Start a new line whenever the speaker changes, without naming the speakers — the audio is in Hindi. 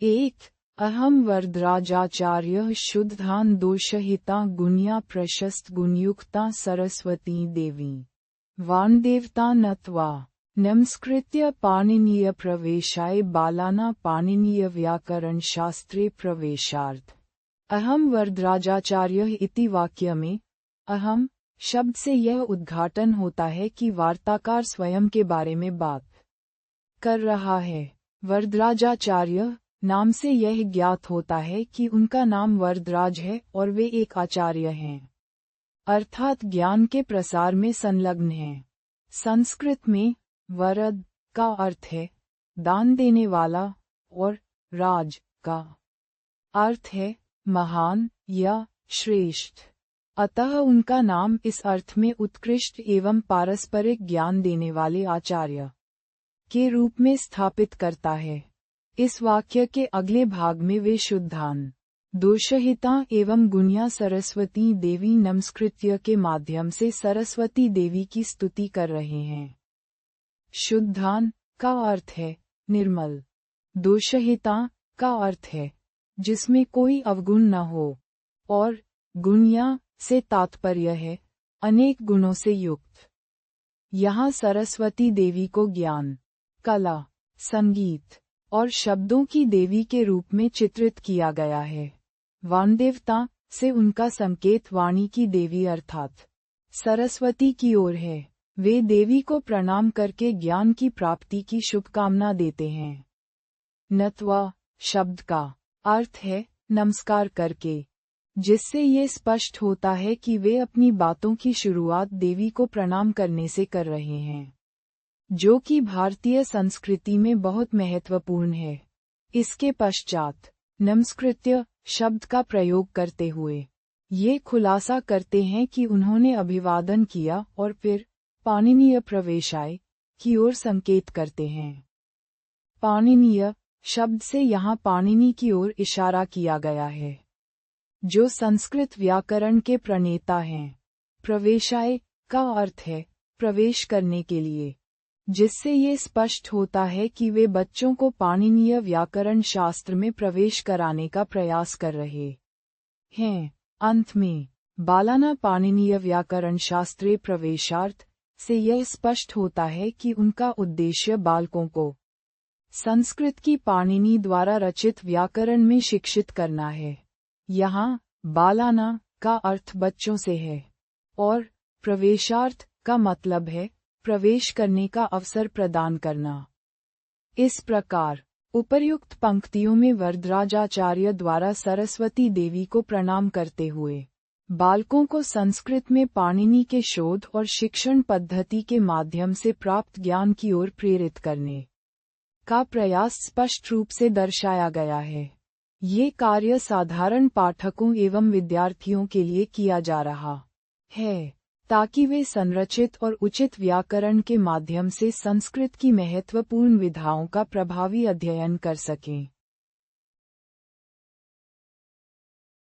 1 अहम वरदराजाचार्य शुद्धान दोषहिता गुण्या प्रशस्त गुणयुक्ता सरस्वती देवी वानदेवता नत्वा नमस्कृत्य पाणिनीय प्रवेशाय बालाना पाणिनीय व्याकरण शास्त्रे प्रवेशार्थ। अहम वरदराजाचार्य इति वाक्य में अहम शब्द से यह उद्घाटन होता है कि वार्ताकार स्वयं के बारे में बात कर रहा है। वरदराजाचार्य नाम से यह ज्ञात होता है कि उनका नाम वरदराज है और वे एक आचार्य हैं, अर्थात ज्ञान के प्रसार में संलग्न हैं। संस्कृत में वरद का अर्थ है दान देने वाला और राज का अर्थ है महान या श्रेष्ठ, अतः उनका नाम इस अर्थ में उत्कृष्ट एवं पारस्परिक ज्ञान देने वाले आचार्य के रूप में स्थापित करता है। इस वाक्य के अगले भाग में वे शुद्धान दोषहिता एवं गुण्या सरस्वती देवी नमस्कृत्य के माध्यम से सरस्वती देवी की स्तुति कर रहे हैं। शुद्धान का अर्थ है निर्मल, दोषहिता का अर्थ है जिसमें कोई अवगुण न हो, और गुण्या से तात्पर्य है अनेक गुणों से युक्त। यहाँ सरस्वती देवी को ज्ञान, कला, संगीत और शब्दों की देवी के रूप में चित्रित किया गया है। वानदेवता से उनका संकेत वाणी की देवी अर्थात सरस्वती की ओर है। वे देवी को प्रणाम करके ज्ञान की प्राप्ति की शुभकामना देते हैं। नत्वा शब्द का अर्थ है नमस्कार करके, जिससे ये स्पष्ट होता है कि वे अपनी बातों की शुरुआत देवी को प्रणाम करने से कर रहे हैं, जो कि भारतीय संस्कृति में बहुत महत्वपूर्ण है। इसके पश्चात नमस्कृत्य शब्द का प्रयोग करते हुए ये खुलासा करते हैं कि उन्होंने अभिवादन किया और फिर पाणिनीय प्रवेशाय की ओर संकेत करते हैं। पाणिनीय शब्द से यहाँ पाणिनि की ओर इशारा किया गया है, जो संस्कृत व्याकरण के प्रणेता हैं। प्रवेशाय का अर्थ है प्रवेश करने के लिए, जिससे ये स्पष्ट होता है कि वे बच्चों को पाणिनीय व्याकरण शास्त्र में प्रवेश कराने का प्रयास कर रहे हैं। अंत में बालाना पाणिनीय व्याकरण शास्त्रे प्रवेशार्थ से यह स्पष्ट होता है कि उनका उद्देश्य बालकों को संस्कृत की पाणिनि द्वारा रचित व्याकरण में शिक्षित करना है। यहाँ बालाना का अर्थ बच्चों से है और प्रवेशार्थ का मतलब है प्रवेश करने का अवसर प्रदान करना। इस प्रकार उपर्युक्त पंक्तियों में वरदराजाचार्य द्वारा सरस्वती देवी को प्रणाम करते हुए बालकों को संस्कृत में पाणिनि के शोध और शिक्षण पद्धति के माध्यम से प्राप्त ज्ञान की ओर प्रेरित करने का प्रयास स्पष्ट रूप से दर्शाया गया है। ये कार्य साधारण पाठकों एवं विद्यार्थियों के लिए किया जा रहा है, ताकि वे संरचित और उचित व्याकरण के माध्यम से संस्कृत की महत्वपूर्ण विधाओं का प्रभावी अध्ययन कर सकें।